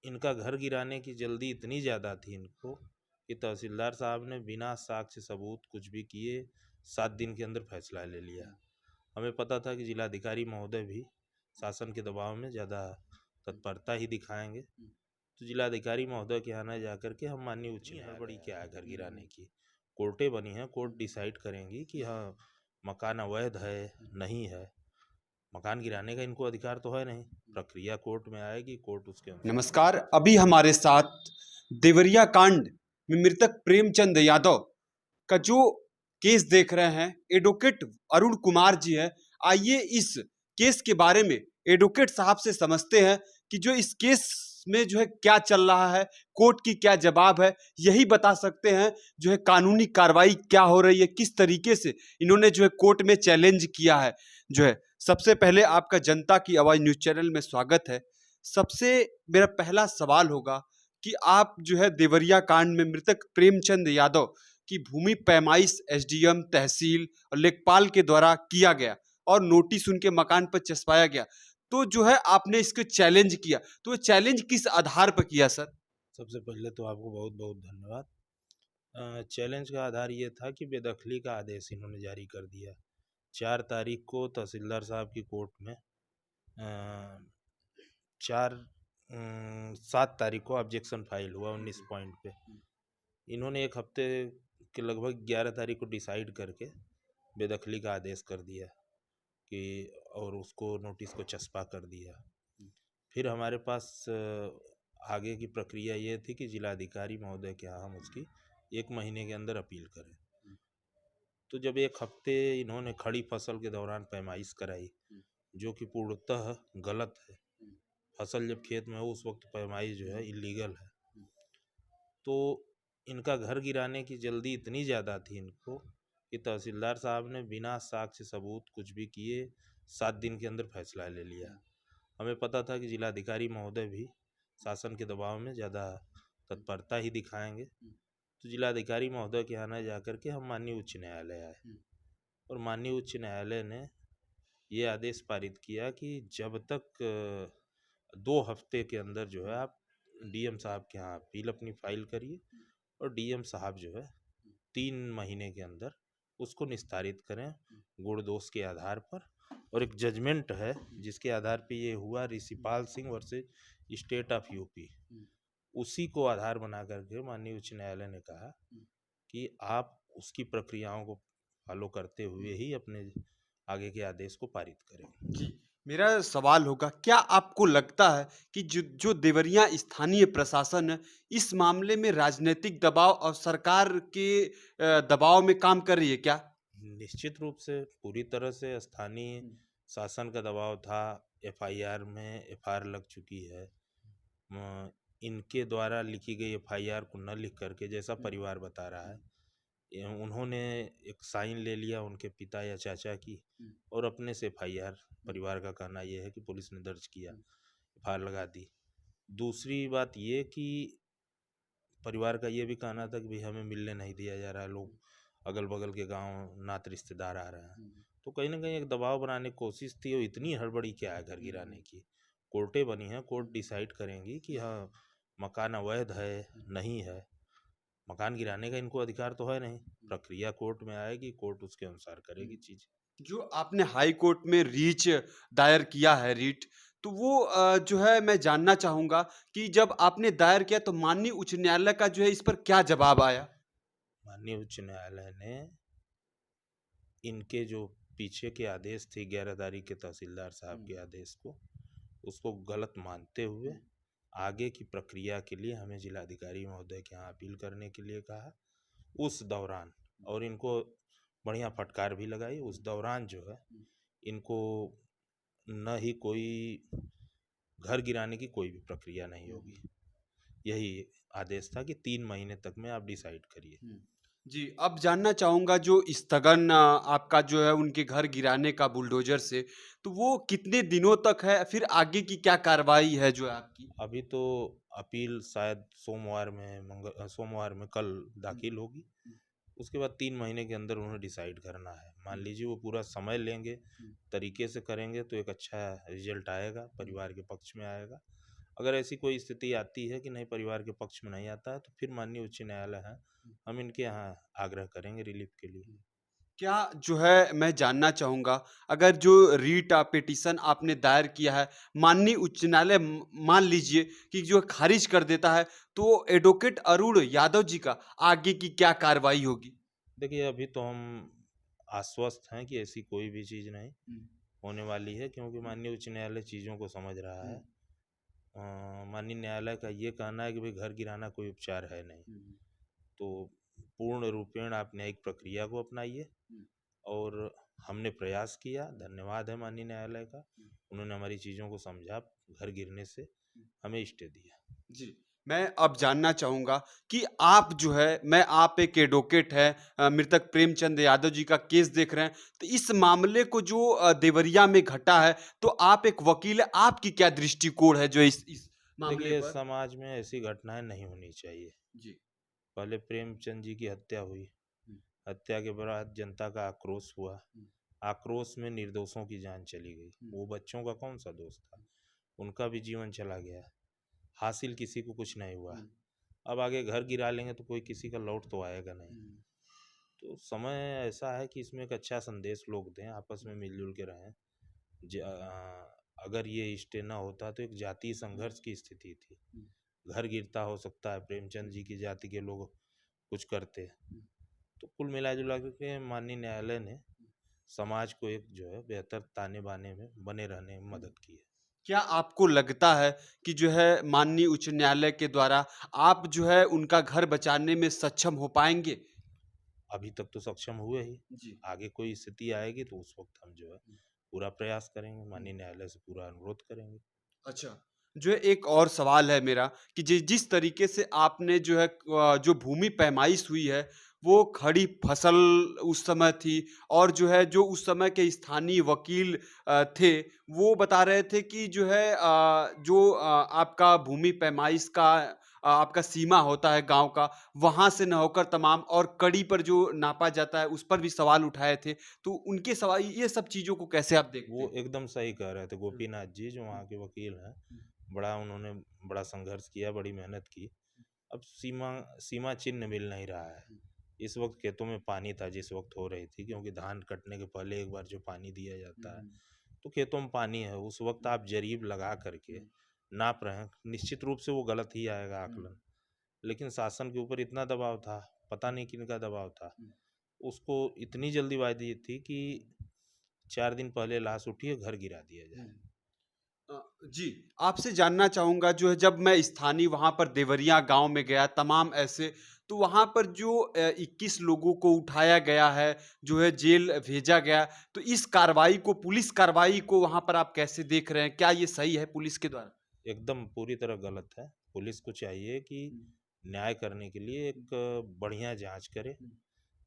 इनका घर गिराने की जल्दी इतनी ज़्यादा थी इनको कि तहसीलदार साहब ने बिना साक्ष्य सबूत कुछ भी किए 7 दिन के अंदर फैसला ले लिया। हमें पता था कि जिलाधिकारी महोदय भी शासन के दबाव में ज़्यादा तत्परता ही दिखाएंगे, तो जिलाधिकारी महोदय के यहाँ जाकर के हम माननीय उच्च न्यायालय बड़ी क्या है घर गिराने की, कोर्टें बनी हैं, कोर्ट डिसाइड करेंगी कि हाँ मकान अवैध है नहीं है। मकान गिराने का इनको अधिकार तो है नहीं, प्रक्रिया कोर्ट में आएगी, कोर्ट उसके अनुसार। नमस्कार, अभी हमारे साथ देवरिया कांड में मृतक प्रेमचंद यादव का जो केस देख रहे हैं एडवोकेट अरुण कुमार जी है। आइए इस केस के बारे में एडवोकेट साहब से समझते हैं कि जो इस केस में जो है क्या चल रहा है, कोर्ट की क्या जवाब है, यही बता सकते हैं जो है कानूनी कार्रवाई क्या हो रही है, किस तरीके से इन्होंने जो है कोर्ट में चैलेंज किया है। जो है सबसे पहले आपका जनता की आवाज न्यूज चैनल में स्वागत है। सबसे मेरा पहला सवाल होगा कि आप जो है देवरिया कांड में मृतक प्रेमचंद यादव की भूमि पैमाइश एसडीएम तहसील और लेखपाल के द्वारा किया गया और नोटिस उनके मकान पर चस्पाया गया, तो जो है आपने इसको चैलेंज किया, तो चैलेंज किस आधार पर किया सर? सबसे पहले तो आपको बहुत बहुत धन्यवाद। चैलेंज का आधार ये था कि बेदखली का आदेश इन्होंने जारी कर दिया। 4 तारीख को तहसीलदार साहब की कोर्ट में 7 तारीख को ऑब्जेक्शन फाइल हुआ 19 पॉइंट पे। इन्होंने 1 हफ्ते के लगभग 11 तारीख को डिसाइड करके बेदखली का आदेश कर दिया कि और उसको नोटिस को चस्पा कर दिया। फिर हमारे पास आगे की प्रक्रिया ये थी कि जिलाधिकारी महोदय के यहाँ हम उसकी 1 महीने के अंदर अपील करें। तो जब 1 हफ्ते इन्होंने खड़ी फसल के दौरान पैमाइश कराई, जो कि पूर्णतः गलत है। फसल जब खेत में हो उस वक्त पैमाइश जो है इलीगल है। तो इनका घर गिराने की जल्दी इतनी ज़्यादा थी इनको कि तहसीलदार साहब ने बिना साक्ष्य सबूत कुछ भी किए 7 दिन के अंदर फैसला ले लिया। हमें पता था कि जिलाधिकारी महोदय भी शासन के दबाव में ज़्यादा तत्परता ही दिखाएंगे, तो जिलाधिकारी महोदय के यहाँ जाकर के हम माननीय उच्च न्यायालय आए और माननीय उच्च न्यायालय ने ये आदेश पारित किया कि जब तक 2 हफ्ते के अंदर जो है आप डीएम साहब के यहाँ अपील अपनी फाइल करिए और डीएम साहब जो है 3 महीने के अंदर उसको निस्तारित करें गुण दोष के आधार पर। और एक जजमेंट है जिसके आधार पे ये हुआ, Rishipal Singh versus state of UP, उसी को आधार बना करके माननीय उच्च न्यायालय ने कहा कि आप उसकी प्रक्रियाओं को फॉलो करते हुए ही अपने आगे के आदेश को पारित करें। जी, मेरा सवाल होगा, क्या आपको लगता है कि जो देवरिया स्थानीय प्रशासन है इस मामले में राजनीतिक दबाव और सरकार के दबाव में काम कर रही है क्या? निश्चित रूप से पूरी तरह से स्थानीय शासन का दबाव था। एफआईआर में एफआईआर लग चुकी है। इनके द्वारा लिखी गई एफआईआर को न लिख करके, जैसा परिवार बता रहा है, उन्होंने एक साइन ले लिया उनके पिता या चाचा की और अपने से एफआईआर, परिवार का कहना यह है कि पुलिस ने दर्ज किया, एफआईआर लगा दी। दूसरी बात ये कि परिवार का ये भी कहना था कि भाई हमें मिलने नहीं दिया जा रहा है, लोग अगल बगल के गांव नात रिश्तेदार आ रहे हैं। तो कहीं ना कहीं एक दबाव बनाने की कोशिश थी। और इतनी हड़बड़ी क्या है घर गिराने की, कोर्टें बनी हैं, कोर्ट डिसाइड करेंगी कि हाँ मकान अवैध है नहीं है। मकान गिराने का इनको अधिकार तो है नहीं, प्रक्रिया कोर्ट में आएगी, कोर्ट उसके अनुसार करेगी चीज़। जो आपने हाई कोर्ट में रीच दायर किया है, रीट, तो वो जो है मैं जानना चाहूंगा कि जब आपने दायर किया तो माननीय उच्च न्यायालय का जो है इस पर क्या जवाब आया? माननीय उच्च न्यायालय ने इनके जो पीछे के आदेश थे 11 तारीख के तहसीलदार साहब के आदेश को, उसको गलत मानते हुए आगे की प्रक्रिया के लिए हमें जिलाधिकारी महोदय के यहाँ अपील करने के लिए कहा उस दौरान। और इनको बढ़िया फटकार भी लगाई उस दौरान। जो है इनको न ही कोई घर गिराने की कोई भी प्रक्रिया नहीं होगी, यही आदेश था कि 3 महीने तक में आप डिसाइड करिए। जी, अब जानना चाहूंगा जो स्थगन आपका जो है उनके घर गिराने का बुलडोजर से, तो वो कितने दिनों तक है, फिर आगे की क्या कार्रवाई है जो है आपकी? अभी तो अपील शायद सोमवार में कल दाखिल होगी। उसके बाद 3 महीने के अंदर उन्हें डिसाइड करना है। मान लीजिए वो पूरा समय लेंगे, तरीके से करेंगे तो एक अच्छा रिजल्ट आएगा, परिवार के पक्ष में आएगा। अगर ऐसी कोई स्थिति आती है कि नहीं परिवार के पक्ष में नहीं आता है तो फिर माननीय उच्च न्यायालय है, हम इनके यहाँ आग्रह करेंगे रिलीफ के लिए। क्या जो है मैं जानना चाहूँगा, अगर जो रीट पिटीशन आपने दायर किया है, माननीय उच्च न्यायालय मान लीजिए कि जो खारिज कर देता है, तो एडवोकेट अरुण यादव जी का आगे की क्या कार्रवाई होगी? देखिए अभी तो हम आश्वस्त हैं कि ऐसी कोई भी चीज़ नहीं होने वाली है, क्योंकि माननीय उच्च न्यायालय चीज़ों को समझ रहा है। माननीय न्यायालय का ये कहना है कि भाई घर गिराना कोई उपचार है नहीं, तो पूर्ण रूपेण आप न्यायिक प्रक्रिया को अपनाइए। और हमने प्रयास किया, धन्यवाद है माननीय न्यायालय का, उन्होंने हमारी चीज़ों को समझा, घर गिरने से हमें स्टे दिया। जी, मैं अब जानना चाहूँगा कि आप जो है आप एक एडवोकेट हैं, मृतक प्रेमचंद यादव जी का केस देख रहे हैं, तो इस मामले को जो देवरिया में घटा है, तो आप एक वकील हैं, आपकी क्या दृष्टिकोण है जो इस मामले देखिए पर? समाज में ऐसी घटनाएं नहीं होनी चाहिए। जी। पहले प्रेमचंद जी की हत्या हुई, हत्या के बाद जनता का आक्रोश हुआ, आक्रोश में निर्दोषों की जान चली गई, वो बच्चों का कौन सा दोष था, उनका भी जीवन चला गया, हासिल किसी को कुछ नहीं हुआ। अब आगे घर गिरा लेंगे तो कोई किसी का लौट तो आएगा नहीं। तो समय ऐसा है कि इसमें एक अच्छा संदेश लोग दें, आपस में मिलजुल के रहें। अगर ये स्टे ना होता तो एक जातीय संघर्ष की स्थिति थी, घर गिरता हो सकता है, प्रेमचंद जी की जाति के लोग कुछ करते। तो कुल मिला जुला के माननीय न्यायालय ने समाज को एक जो है बेहतर ताने बाने में बने रहने में मदद की है। क्या आपको लगता है कि जो है माननीय उच्च न्यायालय के द्वारा आप जो है उनका घर बचाने में सक्षम हो पाएँगे? अभी तक तो सक्षम हुए ही, जी। आगे कोई स्थिति आएगी तो उस वक्त हम जो है पूरा प्रयास करेंगे, माननीय न्यायालय से पूरा अनुरोध करेंगे। अच्छा, जो है एक और सवाल है मेरा कि जिस तरीके से आपने जो है जो भूमि पैमाइश हुई है, वो खड़ी फसल उस समय थी और जो है जो उस समय के स्थानीय वकील थे, वो बता रहे थे कि जो है जो आपका भूमि पैमाइश का आपका सीमा होता है गाँव का, वहाँ से ना होकर तमाम और कड़ी पर जो नापा जाता है, उस पर भी सवाल उठाए थे। तो उनके सवाल ये सब चीज़ों को कैसे आप देखते वो हैं? एकदम सही कह रहे थे हुँ, गोपीनाथ जी जो हुँ, वहाँ के वकील हैं, हुँ, बड़ा उन्होंने बड़ा संघर्ष किया, बड़ी मेहनत की। अब सीमा सीमा चिन्ह मिल नहीं रहा है। इस वक्त खेतों में पानी था जिस वक्त हो रही थी, क्योंकि धान कटने के पहले एक बार जो पानी दिया जाता है, हुँ, तो खेतों में पानी है, उस वक्त आप जरीब लगा करके नाप रहे हैं, निश्चित रूप से वो गलत ही आएगा आकलन। लेकिन शासन के ऊपर इतना दबाव था, पता नहीं किनका दबाव था, उसको इतनी जल्दीबाजी थी कि 4 दिन पहले लाश उठी है, घर गिरा दिया जाए। अ, जी, आपसे जानना चाहूँगा जो है जब मैं स्थानीय वहाँ पर देवरिया गाँव में गया तमाम ऐसे, तो वहाँ पर जो 21 लोगों को उठाया गया है, जो है जेल भेजा गया, तो इस कार्रवाई को पुलिस कार्रवाई को वहाँ पर आप कैसे देख रहे हैं? क्या ये सही है पुलिस के द्वारा? एकदम पूरी तरह गलत है। पुलिस को चाहिए कि न्याय करने के लिए एक बढ़िया जांच करे,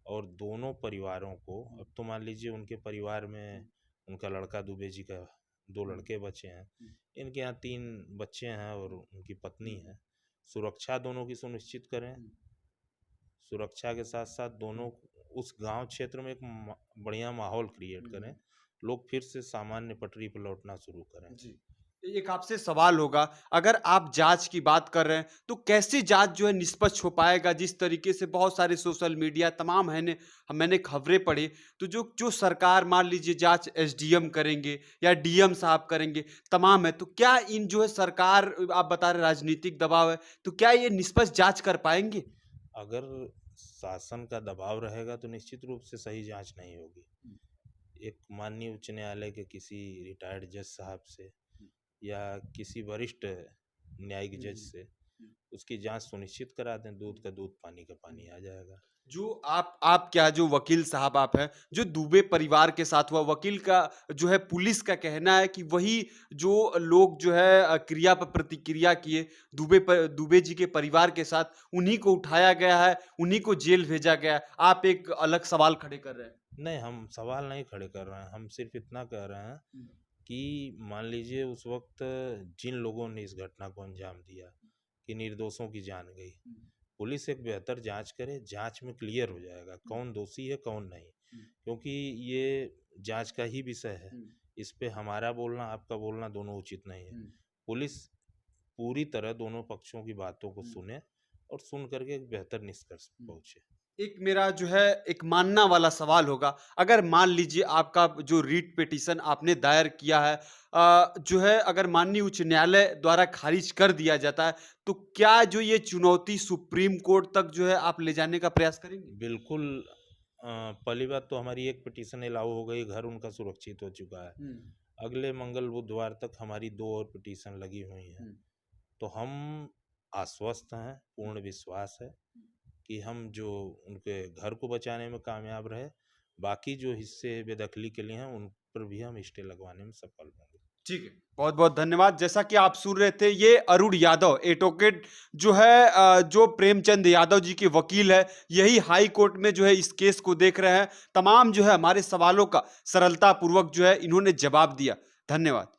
और दोनों परिवारों को, अब तो मान लीजिए उनके परिवार में उनका लड़का दुबे जी का 2 लड़के बचे हैं, इनके यहाँ 3 बच्चे हैं और उनकी पत्नी है। सुरक्षा दोनों की सुनिश्चित करें, सुरक्षा के साथ-साथ दोनों उस गाँव क्षेत्र में एक बढ़िया माहौल क्रिएट करें, लोग फिर से सामान्य पटरी पर लौटना शुरू करें। जी। एक आपसे सवाल होगा, अगर आप जाँच की बात कर रहे हैं, तो कैसे जाँच जो है निष्पक्ष हो पाएगा? जिस तरीके से बहुत सारे सोशल मीडिया तमाम है ने मैंने खबरें पढ़ी, तो जो जो सरकार मान लीजिए जाँच एसडीएम करेंगे या डीएम साहब करेंगे, तमाम है, तो क्या इन जो है सरकार आप बता रहे राजनीतिक दबाव है, तो क्या ये निष्पक्ष जाँच कर पाएँगे? अगर शासन का दबाव रहेगा तो निश्चित रूप से सही जांच नहीं होगी। एक माननीय उच्च न्यायालय के किसी रिटायर्ड जज साहब से या किसी वरिष्ठ न्यायिक जज से उसकी जांच सुनिश्चित करा दें, दूध का दूध पानी का पानी आ जाएगा। जो आप क्या जो वकील साहब आप हैं, जो दुबे परिवार के साथ हुआ, वकील का जो है पुलिस का कहना है कि वही जो लोग जो है क्रिया पर प्रतिक्रिया किए, दुबे जी के परिवार के साथ, उन्हीं को उठाया गया है, उन्हीं को जेल भेजा गया है। आप एक अलग सवाल खड़े कर रहे हैं। नहीं, हम सवाल नहीं खड़े कर रहे हैं, हम सिर्फ इतना कह रहे हैं हुँ, कि मान लीजिए उस वक्त जिन लोगों ने इस घटना को अंजाम दिया कि निर्दोषों की जान गई, हुँ, पुलिस एक बेहतर जांच करे, जांच में क्लियर हो जाएगा हुँ, कौन दोषी है कौन नहीं, हुँ, क्योंकि ये जांच का ही विषय है। हुँ, इस पे हमारा बोलना आपका बोलना दोनों उचित नहीं है। हुँ, पुलिस पूरी तरह दोनों पक्षों की बातों को सुने और सुन करके एक बेहतर निष्कर्ष पे पहुंचे। एक मेरा जो है एक मानना वाला सवाल होगा, अगर मान लीजिए आपका जो रीट पिटीशन आपने दायर किया है जो है अगर माननीय उच्च न्यायालय द्वारा खारिज कर दिया जाता है, तो क्या जो ये चुनौती सुप्रीम कोर्ट तक जो है आप ले जाने का प्रयास करेंगे? बिल्कुल। पहली बात तो हमारी एक पिटीशन अलाउ हो गई, घर उनका सुरक्षित हो चुका है। अगले मंगल बुधवार तक हमारी 2 और पिटीशन लगी हुई हैं। तो हम आश्वस्त हैं, पूर्ण विश्वास है कि हम जो उनके घर को बचाने में कामयाब रहे, बाकी जो हिस्से बेदखली के लिए हैं उन पर भी हम स्टे लगवाने में सफल होंगे। ठीक है, बहुत बहुत धन्यवाद। जैसा कि आप सुन रहे थे, ये अरुण यादव एडवोकेट जो है जो प्रेमचंद यादव जी के वकील है, यही हाई कोर्ट में जो है इस केस को देख रहे हैं। तमाम जो है हमारे सवालों का सरलता पूर्वक जो है इन्होंने जवाब दिया। धन्यवाद।